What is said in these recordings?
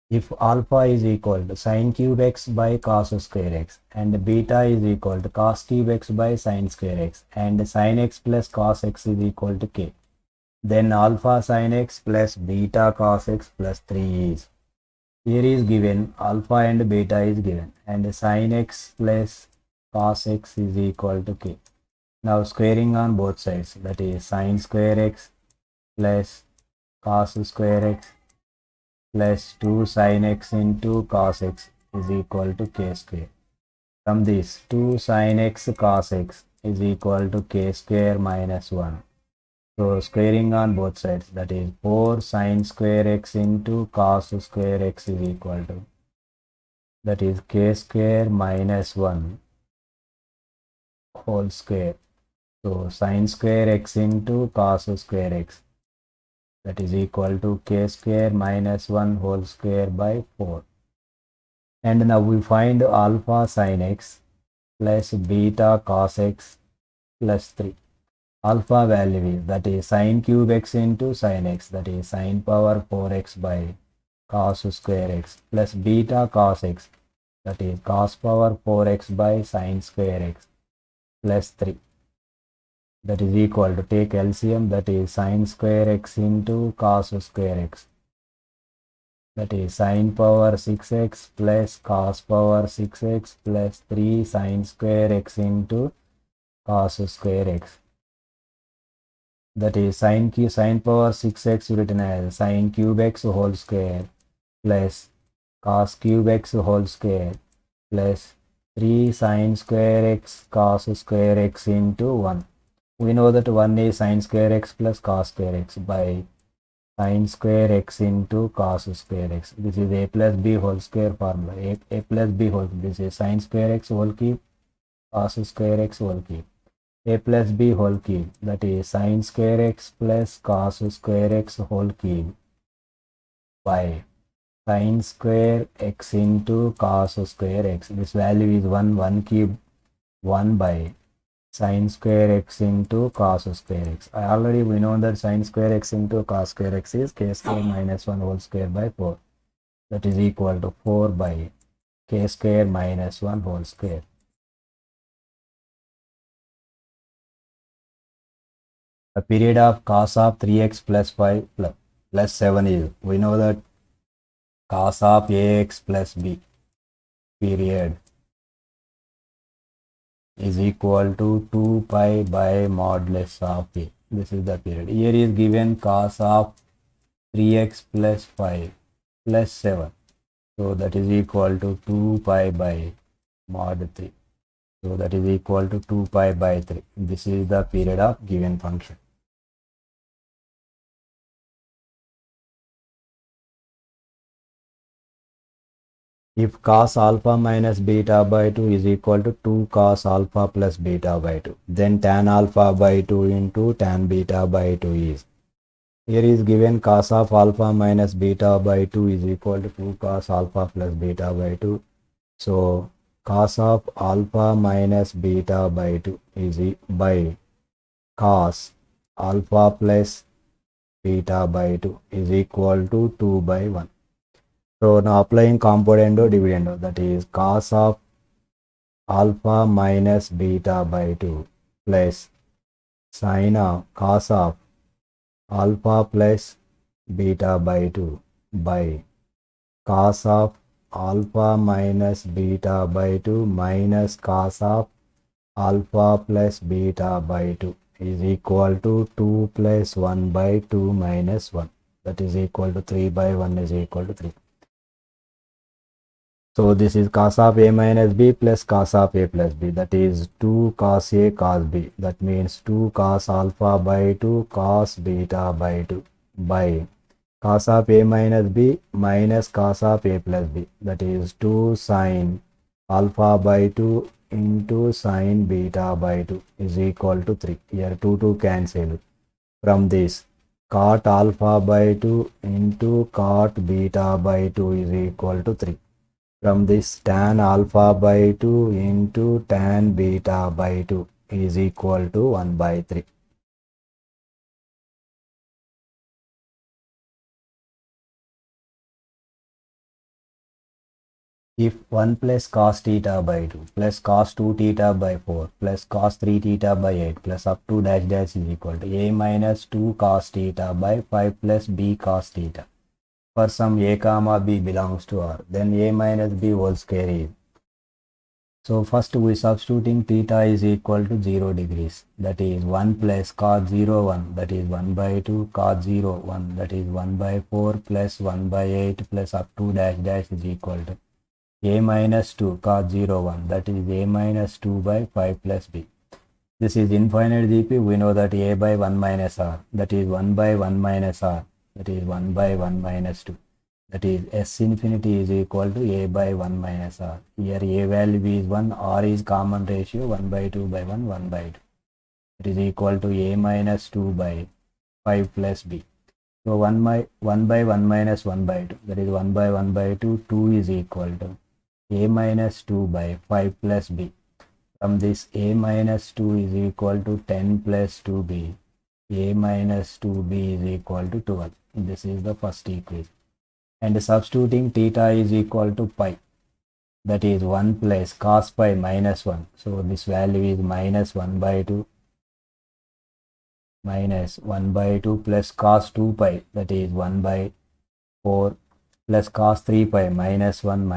If alpha is equal to sine cube x by cos square x and beta is equal to cos cube x by sine square x and sin x plus cos x is equal to k, then alpha sin x plus beta cos x plus 3 is. Here is given alpha and beta is given and sin x plus cos x is equal to k. Now squaring on both sides, that is sin square x plus cos square x plus 2 sin x into cos x is equal to k square. From this 2 sin x cos x is equal to k square minus 1. So squaring on both sides, that is 4 sin square x into cos square x is equal to, that is k square minus 1 whole square. So sin square x into cos square x, that is equal to k square minus 1 whole square by 4. And now we find alpha sin x plus beta cos x plus 3. Alpha value is, that is sin cube x into sin x, that is sin power 4x by cos square x plus beta cos x, that is cos power 4x by sin square x plus 3, that is equal to, take LCM, that is sin square x into cos square x, that is sin power 6x plus cos power 6x plus 3 sin square x into cos square x, that is sin power 6x written as sin cube x whole square plus cos cube x whole square plus 3 sin square x cos square x into 1. We know that 1 is sin square x plus cos square x by sin square x into cos square x. This is a plus b whole square formula. A plus b whole, this is sin square x whole cube cos square x whole cube. A plus b whole cube, that is sin square x plus cos square x whole cube by sin square x into cos square x. This value is 1 cube 1 by sin square x into cos square x. We know that sin square x into cos square x is k square minus 1 whole square by 4. That is equal to 4 by k square minus 1 whole square. The period of cos of 3x plus 5 plus 7 is, we know that cos of ax plus b period is equal to 2 pi by modulus of a. This is the period. Here is given cos of 3x plus 5 plus 7. So that is equal to 2 pi by mod 3. So that is equal to 2 pi by 3. This is the period of given function. If cos alpha minus beta by 2 is equal to 2 cos alpha plus beta by 2, then tan alpha by 2 into tan beta by 2 is, here is given cos of alpha minus beta by 2 is equal to 2 cos alpha plus beta by 2. So cos of alpha minus beta by 2 is by cos alpha plus beta by 2 is equal to 2 by 1. So now applying componendo dividendo, that is cos of alpha minus beta by 2 plus sin of cos of alpha plus beta by 2 by cos of alpha minus beta by 2 minus cos of alpha plus beta by 2 is equal to 2 plus 1 by 2 minus 1, that is equal to 3 by 1 is equal to 3. So this is cos of a minus b plus cos of a plus b, that is 2 cos a cos b, that means 2 cos alpha by 2 cos beta by 2 by cos of a minus b minus cos of a plus b, that is 2 sin alpha by 2 into sin beta by 2 is equal to 3. Here 2 cancel. From this cot alpha by 2 into cot beta by 2 is equal to 3. From this tan alpha by 2 into tan beta by 2 is equal to 1 by 3. If 1 plus cos theta by 2 plus cos 2 theta by 4 plus cos 3 theta by 8 plus up to dash dash is equal to a minus 2 cos theta by 5 plus b cos theta. For some a comma b belongs to R, then a minus b whole square is. So first we substituting theta is equal to 0 degrees, that is 1 plus cos 0 1, that is 1 by 2 cos 0 1, that is 1 by 4 plus 1 by 8 plus up to dash dash is equal to a minus 2 cos 0 1, that is a minus 2 by 5 plus b. This is infinite GP. We know that a by 1 minus r, that is 1 by 1 minus r, that is 1 by 1 minus 2, that is S infinity is equal to a by 1 minus r. Here a value is 1, r is common ratio, 1 by 2 by 1, 1 by 2. It is equal to a minus 2 by 5 plus b. So 1 by 1 minus 1 by 2, that is 1 by 1 by 2, 2 is equal to a minus 2 by 5 plus b. From this a minus 2 is equal to 10 plus 2b. A minus 2b is equal to 12. This is the first equation. And substituting theta is equal to pi. That is 1 plus cos pi minus 1. So this value is minus 1 by 2 minus 1 by 2 plus cos 2 pi, that is 1 by 4 plus cos 3 pi minus 1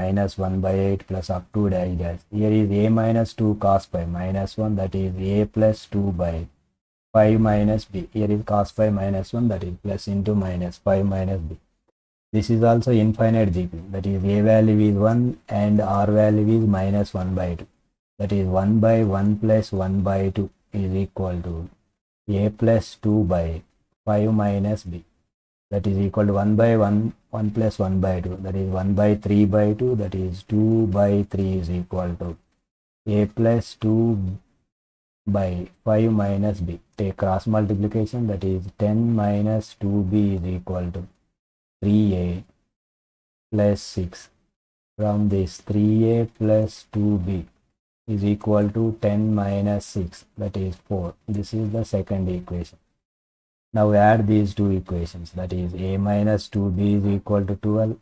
by 8 plus up to dash dash. Here is a minus 2 cos pi minus 1, that is a plus 2 by 5 minus b. Here is cos pi minus 1, that is plus into minus 5 minus b. This is also infinite GP, that is a value is 1 and r value is minus 1 by 2. That is 1 by 1 plus 1 by 2 is equal to a plus 2 by 5 minus b. That is equal to 1 by 1, 1 plus 1 by 2, that is 1 by 3 by 2, that is 2 by 3 is equal to a plus 2 by 5 minus b. Take cross multiplication, that is 10 minus 2b is equal to 3a plus 6. From this 3a plus 2b is equal to 10 minus 6, that is 4. This is the second equation. Now add these two equations, that is a minus 2b is equal to 12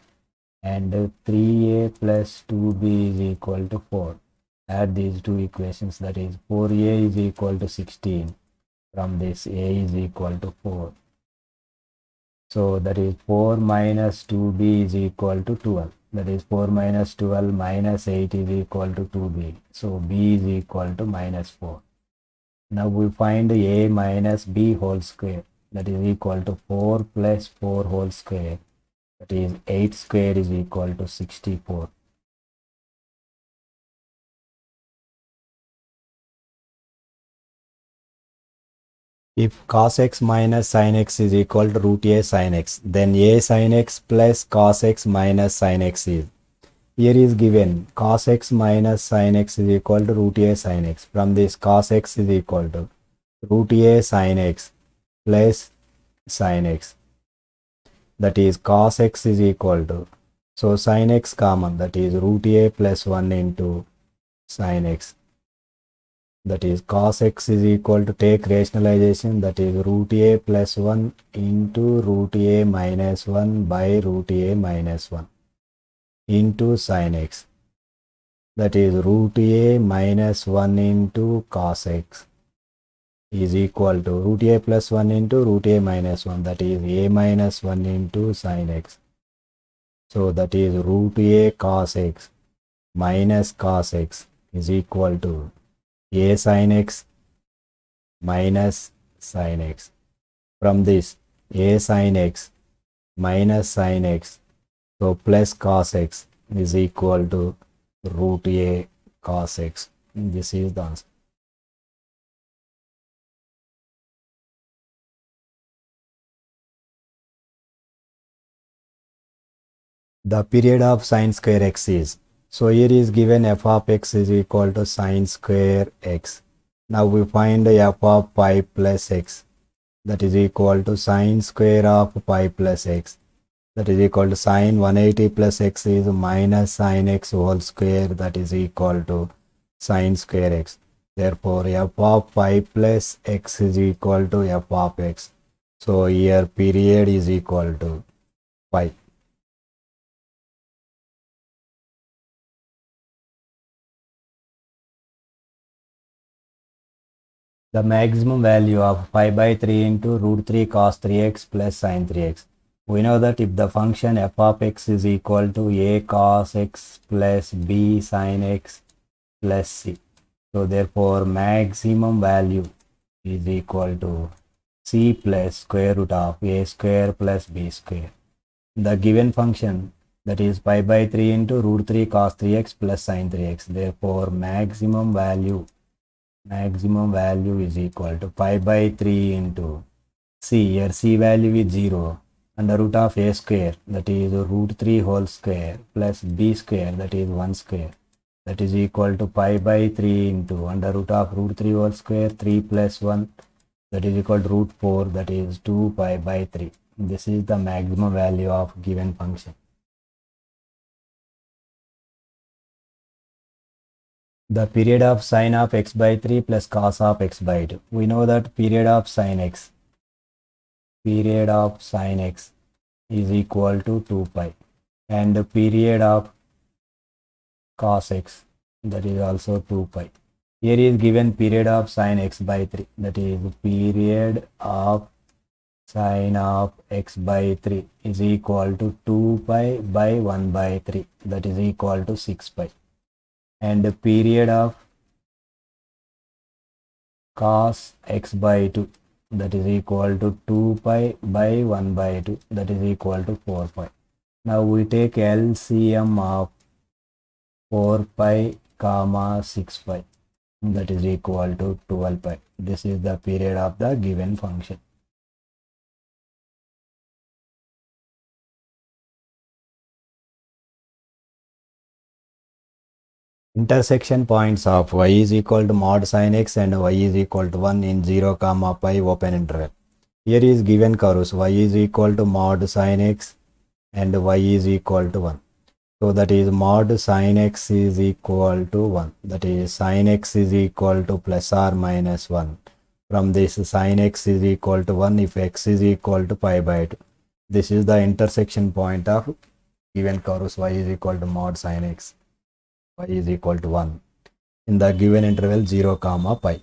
and 3a plus 2b is equal to 4. Add these two equations, that is 4a is equal to 16. From this a is equal to 4. So that is 4 minus 2b is equal to 12. That is 4 minus 12 minus 8 is equal to 2b. So b is equal to minus 4. Now we find a minus b whole square, that is equal to 4 plus 4 whole square, that is 8 square is equal to 64. If cos x minus sin x is equal to root a sin x, then a sin x plus cos x minus sin x is. Here is given cos x minus sin x is equal to root a sin x. From this cos x is equal to root a sin x plus sin x, that is cos x is equal to, so sin x common, that is root a plus 1 into sin x, that is cos x is equal to, take rationalization, that is root a plus 1 into root a minus 1 by root a minus 1 into sin x, that is root a minus 1 into cos x is equal to root a plus 1 into root a minus 1, that is a minus 1 into sin x. So that is root a cos x minus cos x is equal to a sin x minus sin x. From this a sin x minus sin x, so plus cos x is equal to root a cos x. This is the answer. The period of sin square x is, so here is given f of x is equal to sin square x. Now we find f of pi plus x, that is equal to sin square of pi plus x, that is equal to sin 180 plus x is minus sin x whole square, that is equal to sin square x. Therefore f of pi plus x is equal to f of x. So here period is equal to pi. the maximum value of pi by 3 into root 3 cos 3x plus sin 3x. We know that if the function f of x is equal to a cos x plus b sin x plus c. So therefore maximum value is equal to c plus square root of a square plus b square. The given function, that is pi by 3 into root 3 cos 3x plus sin 3x. Therefore maximum value is equal to pi by 3 into c, here c value is 0, under root of a square, that is root 3 whole square, plus b square, that is 1 square, that is equal to pi by 3 into under root of root 3 whole square, 3 plus 1, that is equal to root 4, that is 2 pi by 3. This is the maximum value of given function. The period of sine of x by 3 plus cos of x by 2. We know that period of sine x is equal to 2 pi, and the period of cos x, that is also 2 pi. Here is given period of sine x by 3, that is period of sine of x by 3 is equal to 2 pi by 1 by 3, that is equal to 6 pi, and the period of cos x by 2, that is equal to 2 pi by 1 by 2, that is equal to 4 pi. Now we take LCM of 4 pi comma 6 pi, that is equal to 12 pi. This is the period of the given function. Intersection points of y is equal to mod sin x and y is equal to 1 in 0 comma pi open interval. Here is given curves y is equal to mod sin x and y is equal to 1. So that is mod sin x is equal to 1. That is sin x is equal to plus or minus 1. From this sin x is equal to 1 if x is equal to pi by 2. This is the intersection point of given curves y is equal to mod sin x, y is equal to 1 in the given interval 0 comma pi.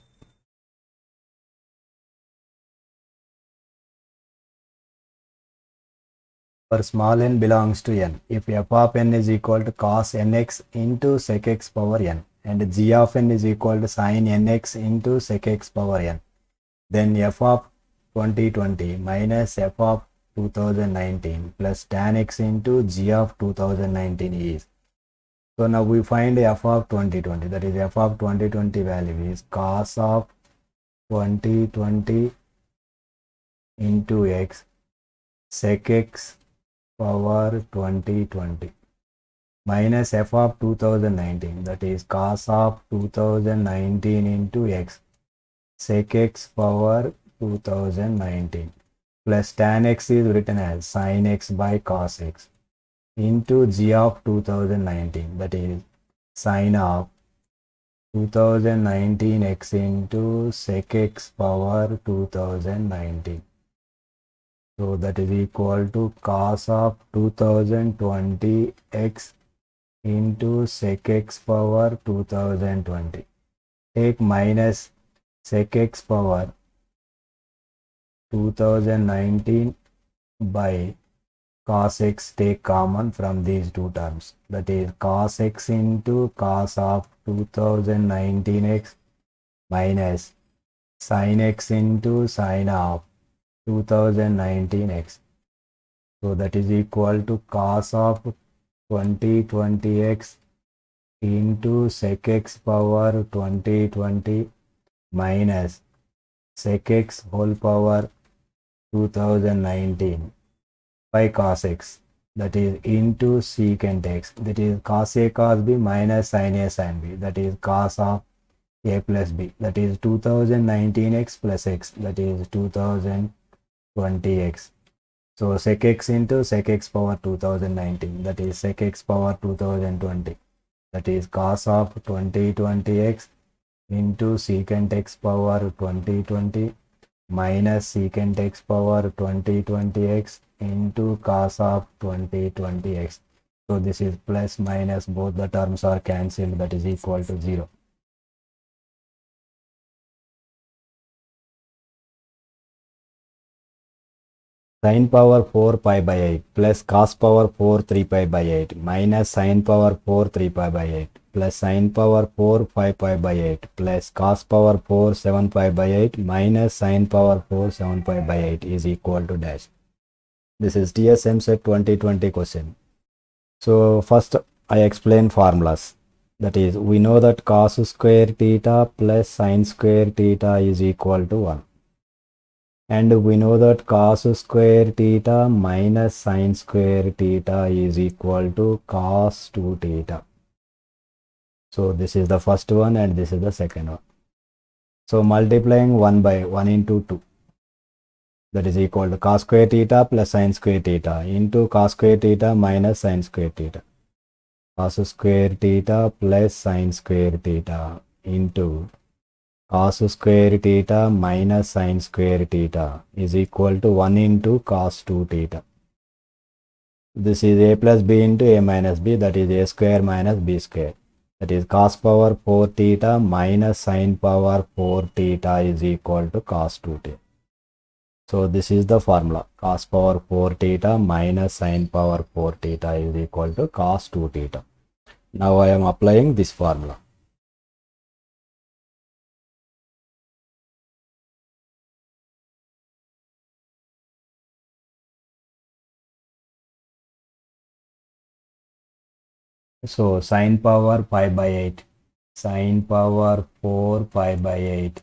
For small n belongs to n, if f of n is equal to cos nx into sec x power n and g of n is equal to sin nx into sec x power n, then f of 2020 minus f of 2019 plus tan x into g of 2019 is. So now we find f of 2020, that is f of 2020 value is cos of 2020 into x sec x power 2020 minus f of 2019, that is cos of 2019 into x sec x power 2019 plus tan x is written as sin x by cos x into g of 2019, that is sin of 2019 x into sec x power 2019. So that is equal to cos of 2020 x into sec x power 2020. Take minus sec x power 2019 by cos x, take common from these two terms, that is cos x into cos of 2019 x minus sin x into sin of 2019 x. So that is equal to cos of 2020 x into sec x power 2020 minus sec x whole power 2019 by cos x, that is into secant x, that is cos a cos b minus sin a sin b, that is cos of a plus b, that is 2019 x plus x, that is 2020 x. So sec x into sec x power 2019, that is sec x power 2020, that is cos of 2020 x into secant x power 2020 minus secant x power 2020 x into cos of 2020 x. So this is plus minus, both the terms are cancelled, that is equal to 0. sin power 4 pi by 8 plus cos power 4 3 pi by 8 minus sin power 4 3 pi by 8 plus sin power 4 5 pi by 8 plus cos power 4 7 pi by 8 minus sin power 4 7 pi by 8 is equal to dash. This is TSM set 2020 question. So first I explain formulas. That is, we know that cos square theta plus sin square theta is equal to 1. And we know that cos square theta minus sin square theta is equal to cos 2 theta. So this is the first one and this is the second one. So multiplying 1 by 1 into 2, that is equal to cos square theta plus sin square theta into cos square theta minus sin square theta. Cos square theta plus sin square theta into cos square theta minus sin square theta is equal to 1 into cos 2 theta. This is a plus b into a minus b, that is a square minus b square. That is cos power 4 theta minus sin power 4 theta is equal to cos 2 theta. So this is the formula. Cos power 4 theta minus sin power 4 theta is equal to cos 2 theta. Now I am applying this formula. So sin power pi by 8, sin power 4 pi by 8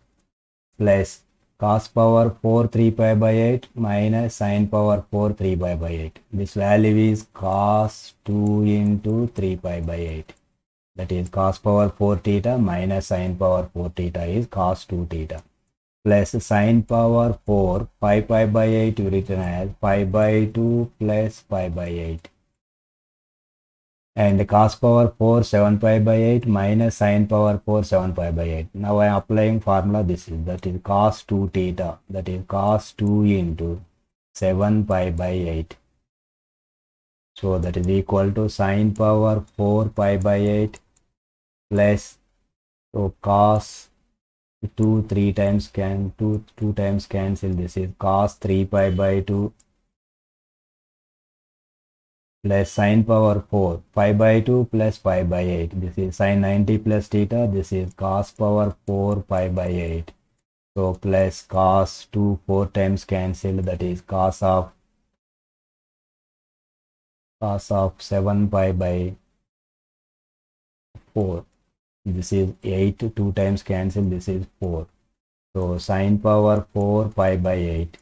plus cos power 4 3 pi by 8 minus sin power 4 3 pi by 8. This value is cos 2 into 3 pi by 8. That is cos power 4 theta minus sin power 4 theta is cos 2 theta. Plus sin power 4 pi pi by 8 written as pi by 2 plus pi by 8. And cos power 4 7 pi by 8 minus sin power 4 7 pi by 8. Now I am applying formula. This is, that is cos 2 theta, that is cos 2 into 7 pi by 8. So that is equal to sin power 4 pi by 8 plus, so cos 2 3 times can 2 times cancel. This is cos 3 pi by 2 plus sin power 4 pi by 2 plus pi by 8. This is sin 90 plus theta. This is cos power 4 pi by 8. So plus cos 2 4 times cancel, that is cos of 7 pi by 4. This is 8, 2 times cancel, this is 4. So sin power 4 pi by 8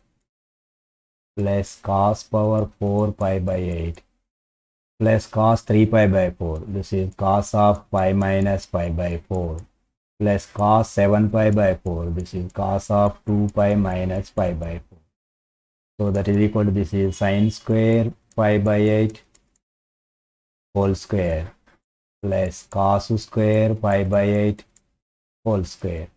plus cos power 4 pi by 8 plus cos 3 pi by 4. This is cos of pi minus pi by 4 plus cos 7 pi by 4. This is cos of 2 pi minus pi by 4. So that is equal to, this is sin square pi by 8 whole square plus cos square pi by 8 whole square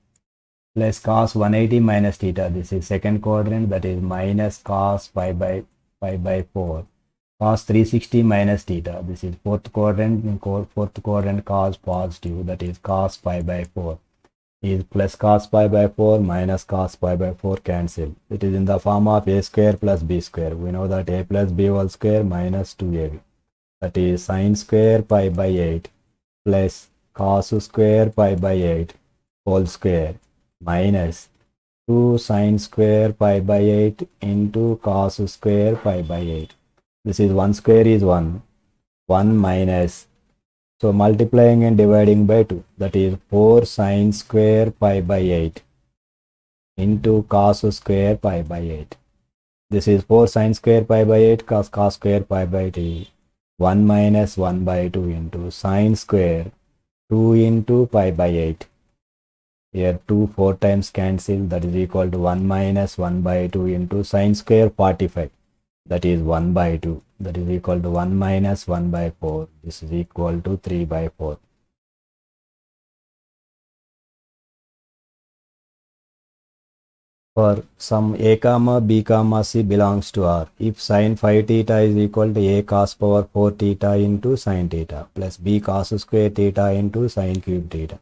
plus cos 180 minus theta. This is second quadrant, that is minus cos pi by 4. Cos 360 minus theta. This is fourth quadrant. In fourth quadrant, cos positive, that is cos pi by 4 is plus cos pi by 4 minus cos pi by 4 cancel. It is in the form of a square plus b square. We know that a plus b whole square minus 2ab. That is sin square pi by 8 plus cos square pi by 8 whole square minus 2 sin square pi by 8 into cos square pi by 8. This is 1 square is 1 minus, so multiplying and dividing by 2, that is 4 sin square pi by 8 into cos square pi by 8. This is 4 sin square pi by 8 cos square pi by 8. 1 minus 1 by 2 into sin square 2 into pi by 8. Here 2 4 times cancel, that is equal to 1 minus 1 by 2 into sin square 45. That is 1 by 2. That is equal to 1 minus 1 by 4. This is equal to 3 by 4. For some a comma b comma c belongs to R, if sin phi theta is equal to a cos power 4 theta into sin theta plus b cos square theta into sin cube theta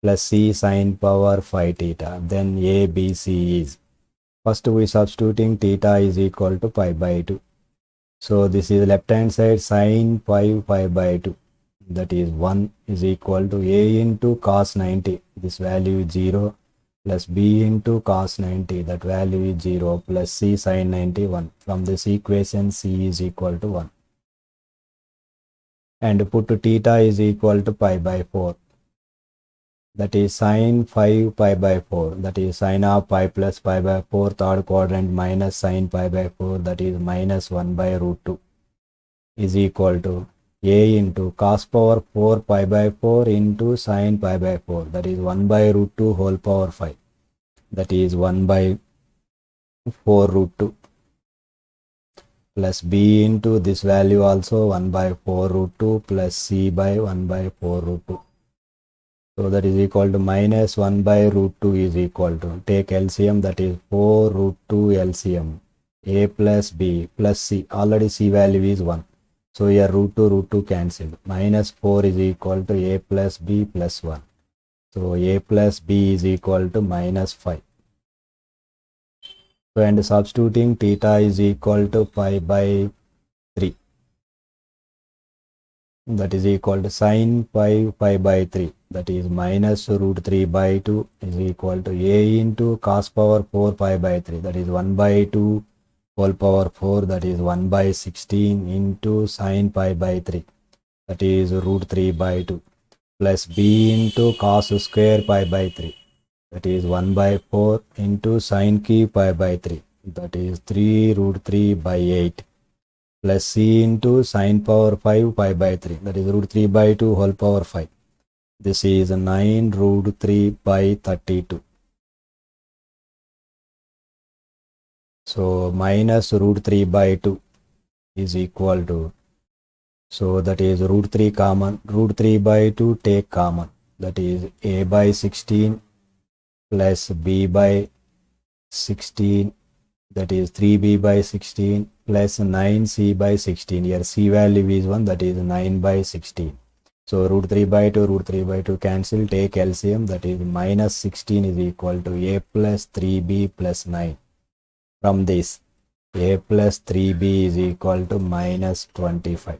plus c sin power phi theta, then a b c is First we substituting theta is equal to pi by 2. So this is left hand side sine pi by 2. That is 1 is equal to a into cos 90. This value is 0 plus b into cos 90. That value is 0 plus c sin 91. From this equation c is equal to 1. And put theta is equal to pi by 4. That is sine 5 pi by 4. That is sine of pi plus pi by 4 third quadrant minus sine pi by 4. That is minus 1 by root 2 is equal to a into cos power 4 pi by 4 into sine pi by 4. That is 1 by root 2 whole power 5. That is 1 by 4 root 2 plus b into this value also 1 by 4 root 2 plus c by 1 by 4 root 2. So that is equal to minus 1 by root 2 is equal to, take LCM, that is 4 root 2 LCM, a plus b plus c, already c value is 1. So here root 2 cancelled, minus 4 is equal to a plus b plus 1. So a plus b is equal to minus 5. So and substituting theta is equal to pi by 3. That is equal to sine pi by 3. That is minus root 3 by 2 is equal to a into cos power 4 pi by 3. That is 1 by 2 whole power 4. That is 1 by 16 into sine pi by 3. That is root 3 by 2 plus b into cos square pi by 3. That is 1 by 4 into sine cube pi by 3. That is 3 root 3 by 8 plus c into sine power 5 pi by 3. That is root 3 by 2 whole power 5. This is 9 root 3 by 32. So minus root 3 by 2 is equal to, so that is root 3 common, root 3 by 2 take common. That is a by 16 plus b by 16. That is 3b by 16 plus 9c by 16. Here c value is 1, that is 9 by 16. So root 3 by 2 cancel, take LCM, that is minus 16 is equal to a plus 3b plus 9. From this, a plus 3b is equal to minus 25.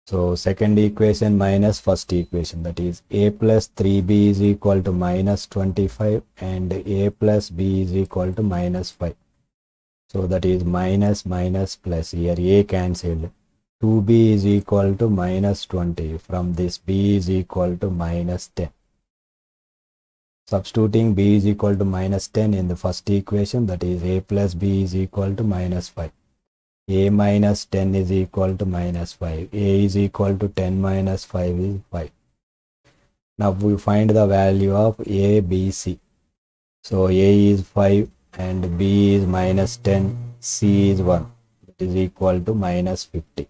So second equation minus first equation, that is a plus 3b is equal to minus 25 and a plus b is equal to minus 5. So that is minus plus, here a cancelled. 2b is equal to minus 20. From this b is equal to minus 10. Substituting b is equal to minus 10 in the first equation, that is a plus b is equal to minus 5. A minus 10 is equal to minus 5. A is equal to 10 minus 5 is 5. Now we find the value of a, b, c. So a is 5 and b is minus 10, c is 1. That is equal to minus 50.